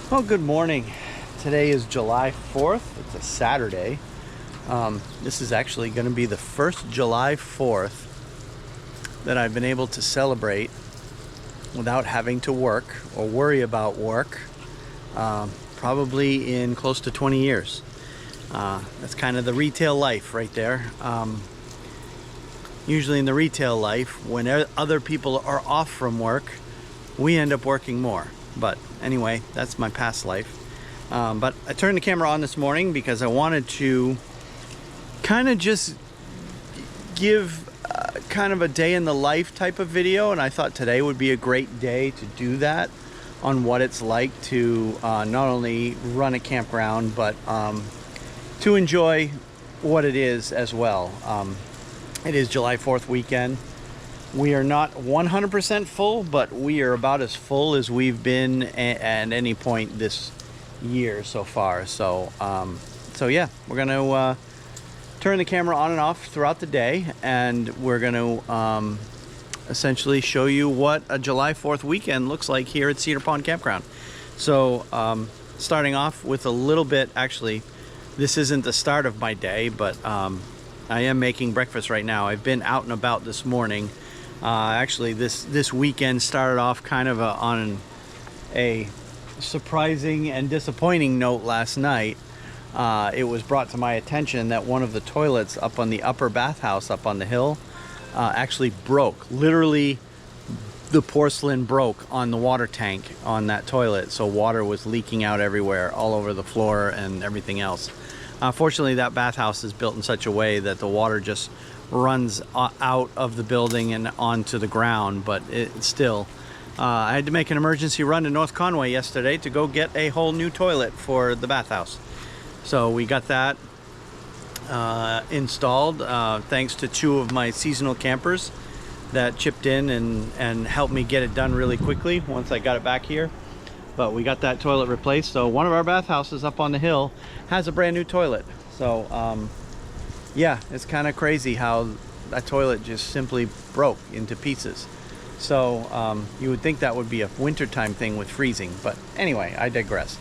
Well, good morning. Today is July 4th. It's a Saturday. This is actually going to be the first July 4th that I've been able to celebrate without having to work or worry about work, probably in close to 20 years. That's kind of the retail life right there. Usually in the retail life, when other people are off from work, we end up working more. But anyway, that's my past life. But I turned the camera on this morning because I wanted to kind of just give kind of a day in the life type of video, and I thought today would be a great day to do that, on what it's like to not only run a campground, but to enjoy what it is as well. It is July 4th weekend. We are not 100% full, but we are about as full as we've been at any point this year so far. So yeah, we're going to turn the camera on and off throughout the day, and we're going to essentially show you what a July 4th weekend looks like here at Cedar Pond Campground. So starting off with a little bit, actually, this isn't the start of my day, but I am making breakfast right now. I've been out and about this morning. Actually, this weekend started off kind of on a surprising and disappointing note last night. It was brought to my attention that one of the toilets up on the upper bathhouse up on the hill actually broke. Literally, the porcelain broke on the water tank on that toilet, so water was leaking out everywhere, all over the floor and everything else. Fortunately, that bathhouse is built in such a way that the water just runs out of the building and onto the ground, but it still, I had to make an emergency run to North Conway yesterday to go get a whole new toilet for the bathhouse. So we got that installed, thanks to two of my seasonal campers that chipped in and helped me get it done really quickly once I got it back here. But we got that toilet replaced, so one of our bathhouses up on the hill has a brand new toilet. So yeah, it's kind of crazy how that toilet just simply broke into pieces. So you would think that would be a wintertime thing with freezing, but anyway, I digress.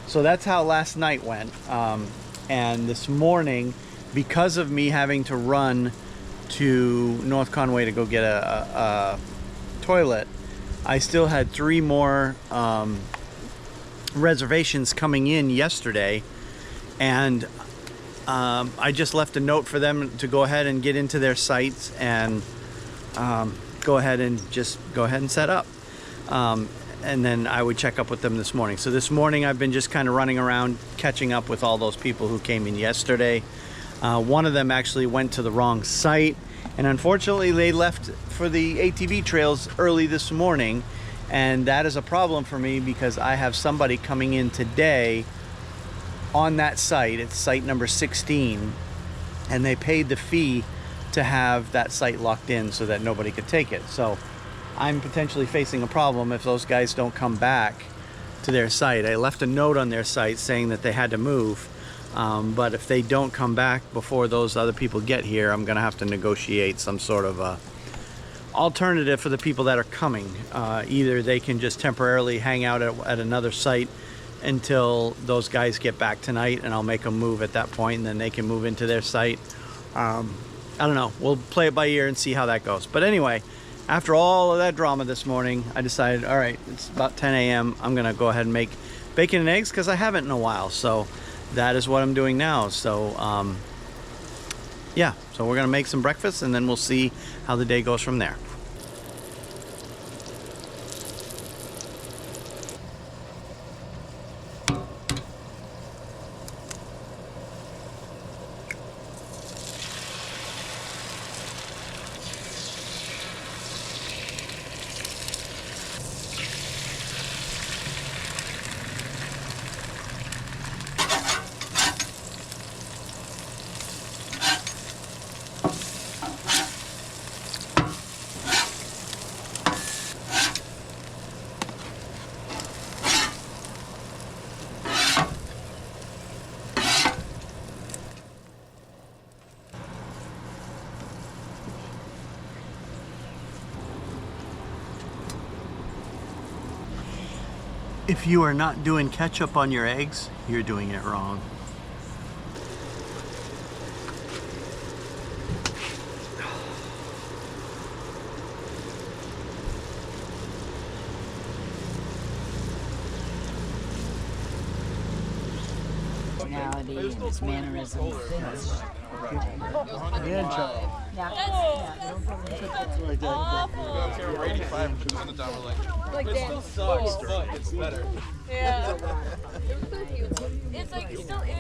So that's how last night went. And this morning, because of me having to run to North Conway to go get a toilet, I still had 3 more reservations coming in yesterday, and I just left a note for them to go ahead and get into their sites and go ahead and set up, and then I would check up with them this morning. So this morning I've been just kind of running around catching up with all those people who came in yesterday. One of them actually went to the wrong site, and unfortunately they left for the ATV trails early this morning, and that is a problem for me because I have somebody coming in today on that site. It's site number 16, and they paid the fee to have that site locked in so that nobody could take it. So I'm potentially facing a problem if those guys don't come back to their site. I left a note on their site saying that they had to move, but if they don't come back before those other people get here, I'm gonna have to negotiate some sort of alternative for the people that are coming. Either they can just temporarily hang out at another site until those guys get back tonight, and I'll make them move at that point, and then they can move into their site. I don't know, we'll play it by ear and see how that goes. But anyway, after all of that drama this morning, I decided, all right, it's about 10 a.m. I'm gonna go ahead and make bacon and eggs because I haven't in a while. So that is what I'm doing now. So yeah, so we're gonna make some breakfast, and then we'll see how the day goes from there. If you are not doing ketchup on your eggs, you're doing it wrong. Personality and his mannerisms. Like that. It still sucks, but it's better. Yeah. It's like still ew.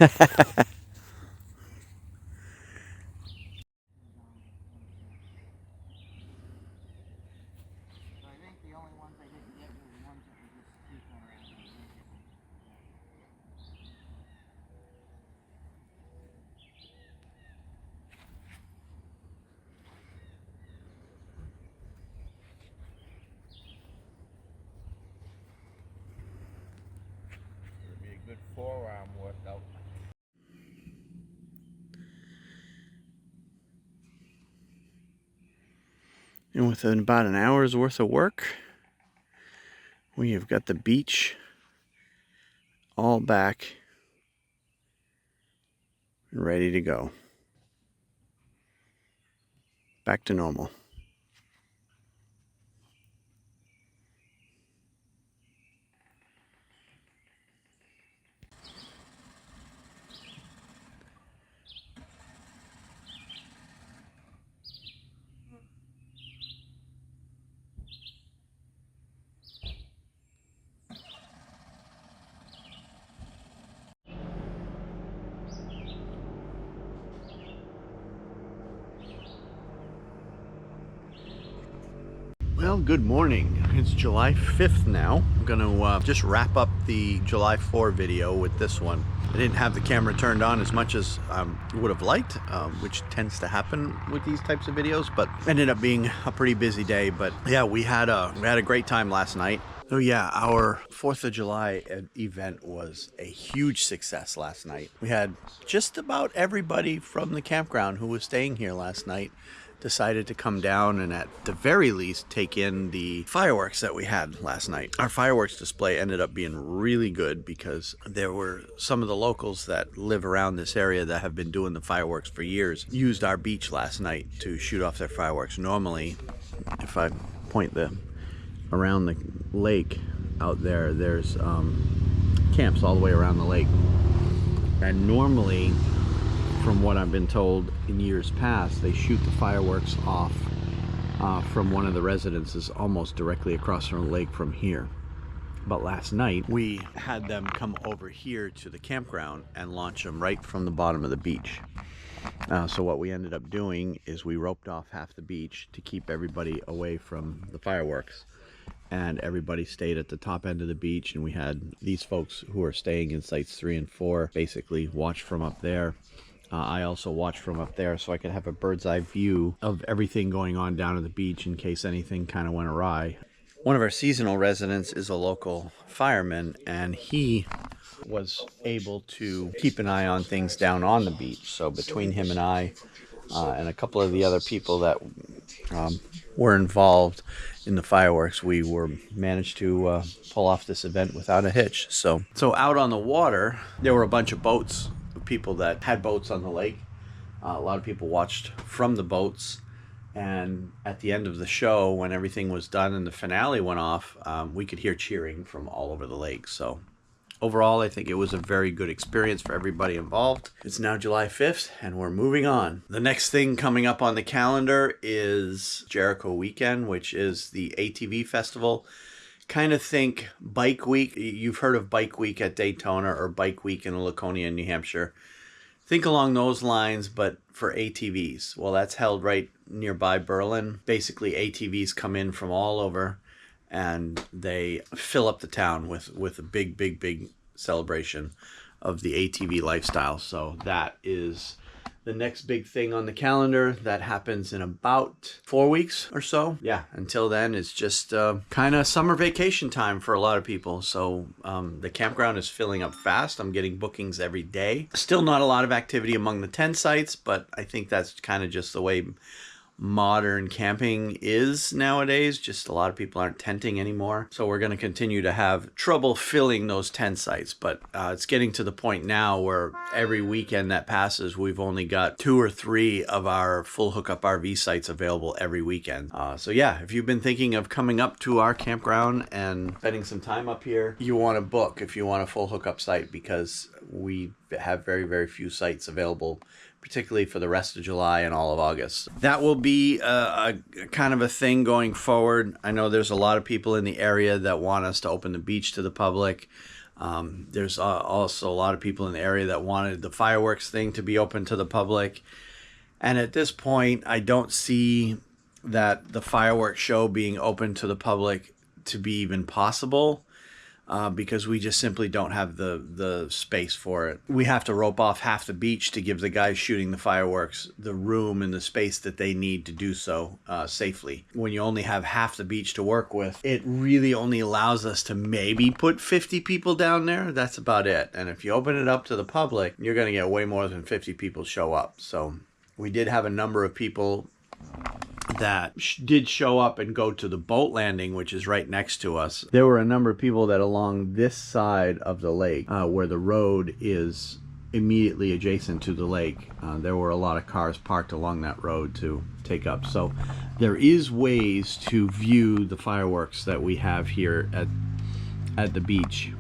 It'd be a good forearm workout. And within about an hour's worth of work, we have got the beach all back and ready to go. Back to normal. Well, good morning. It's July 5th now. I'm gonna just wrap up the July 4 video with this one. I didn't have the camera turned on as much as I would have liked, which tends to happen with these types of videos, but ended up being a pretty busy day. But yeah, we had a great time last night. Oh yeah, our 4th of July event was a huge success last night. We had just about everybody from the campground who was staying here last night decided to come down and at the very least take in the fireworks that we had last night. Our fireworks display ended up being really good because there were some of the locals that live around this area that have been doing the fireworks for years, used our beach last night to shoot off their fireworks. Normally, if I point around the lake out there, there's camps all the way around the lake. And normally, from what I've been told in years past, they shoot the fireworks off from one of the residences almost directly across from the lake from here. But last night we had them come over here to the campground and launch them right from the bottom of the beach. So what we ended up doing is we roped off half the beach to keep everybody away from the fireworks, and everybody stayed at the top end of the beach, and we had these folks who are staying in sites 3 and 4 basically watch from up there. I also watched from up there so I could have a bird's eye view of everything going on down at the beach in case anything kind of went awry. One of our seasonal residents is a local fireman, and he was able to keep an eye on things down on the beach. So between him and I and a couple of the other people that were involved in the fireworks, we managed to pull off this event without a hitch. So out on the water, there were a bunch of boats. People that had boats on the lake. A lot of people watched from the boats, and at the end of the show, when everything was done and the finale went off, we could hear cheering from all over the lake. So overall, I think it was a very good experience for everybody involved. It's now July 5th and we're moving on. The next thing coming up on the calendar is Jericho Weekend, which is the ATV festival. Kind of think Bike Week. You've heard of Bike Week at Daytona or Bike Week in Laconia, New Hampshire. Think along those lines, but for ATVs. Well, that's held right nearby Berlin. Basically, ATVs come in from all over, and they fill up the town with a big celebration of the ATV lifestyle. So that is the next big thing on the calendar. That happens in about 4 weeks or so. Yeah, until then, it's just kind of summer vacation time for a lot of people. So the campground is filling up fast. I'm getting bookings every day. Still not a lot of activity among the tent sites, but I think that's kind of just the way modern camping is nowadays. Just a lot of people aren't tenting anymore, so we're going to continue to have trouble filling those tent sites. But it's getting to the point now where every weekend that passes, we've only got 2 or 3 of our full hookup RV sites available every weekend. So yeah, if you've been thinking of coming up to our campground and spending some time up here, you want to book if you want a full hookup site, because we have very few sites available, particularly for the rest of July and all of August. That will be a kind of a thing going forward. I know there's a lot of people in the area that want us to open the beach to the public. There's also a lot of people in the area that wanted the fireworks thing to be open to the public. And at this point, I don't see that the fireworks show being open to the public to be even possible. Because we just simply don't have the space for it. We have to rope off half the beach to give the guys shooting the fireworks the room and the space that they need to do so safely. When you only have half the beach to work with, it really only allows us to maybe put 50 people down there. That's about it. And if you open it up to the public, you're going to get way more than 50 people show up. So we did have a number of people that did show up and go to the boat landing, which is right next to us. There were a number of people that along this side of the lake, where the road is immediately adjacent to the lake, there were a lot of cars parked along that road to take up. So there is ways to view the fireworks that we have here at the beach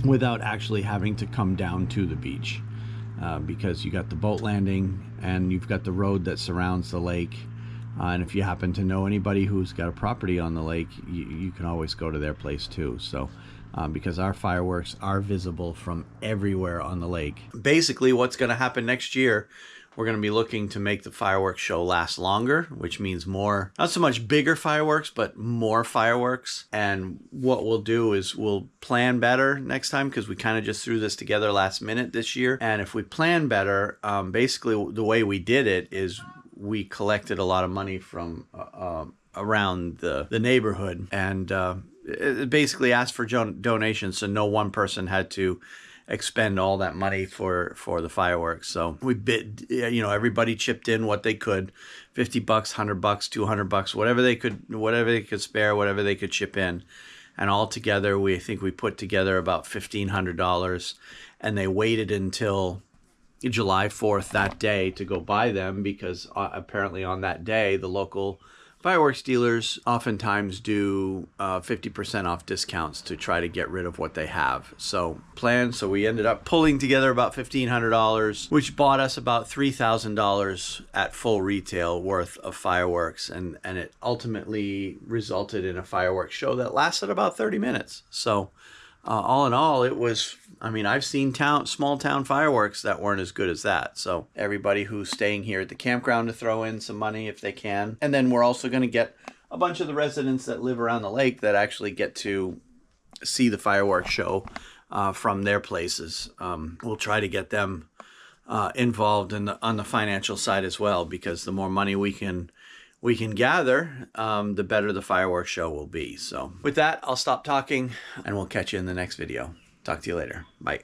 without actually having to come down to the beach. Because you got the boat landing and you've got the road that surrounds the lake. And if you happen to know anybody who's got a property on the lake, you can always go to their place too. So because our fireworks are visible from everywhere on the lake. Basically, what's going to happen next year, we're going to be looking to make the fireworks show last longer, which means more, not so much bigger fireworks, but more fireworks. And what we'll do is we'll plan better next time, because we kind of just threw this together last minute this year. And if we plan better, basically the way we did it is we collected a lot of money from around the neighborhood, and it basically asked for donations, so no one person had to expend all that money for the fireworks. So we bid, everybody chipped in what they could, $50, $100, $200, whatever they could spare, whatever they could chip in. And all together, I think we put together about $1,500, and they waited until July 4th that day to go buy them, because apparently on that day, the local fireworks dealers oftentimes do 50% off discounts to try to get rid of what they have. So we ended up pulling together about $1,500, which bought us about $3,000 at full retail worth of fireworks. And it ultimately resulted in a fireworks show that lasted about 30 minutes. So all in all, it was, I've seen small town fireworks that weren't as good as that. So everybody who's staying here at the campground to throw in some money if they can. And then we're also going to get a bunch of the residents that live around the lake that actually get to see the fireworks show from their places. We'll try to get them involved on the financial side as well, because the more money we can gather, the better the fireworks show will be. So with that, I'll stop talking and we'll catch you in the next video. Talk to you later. Bye.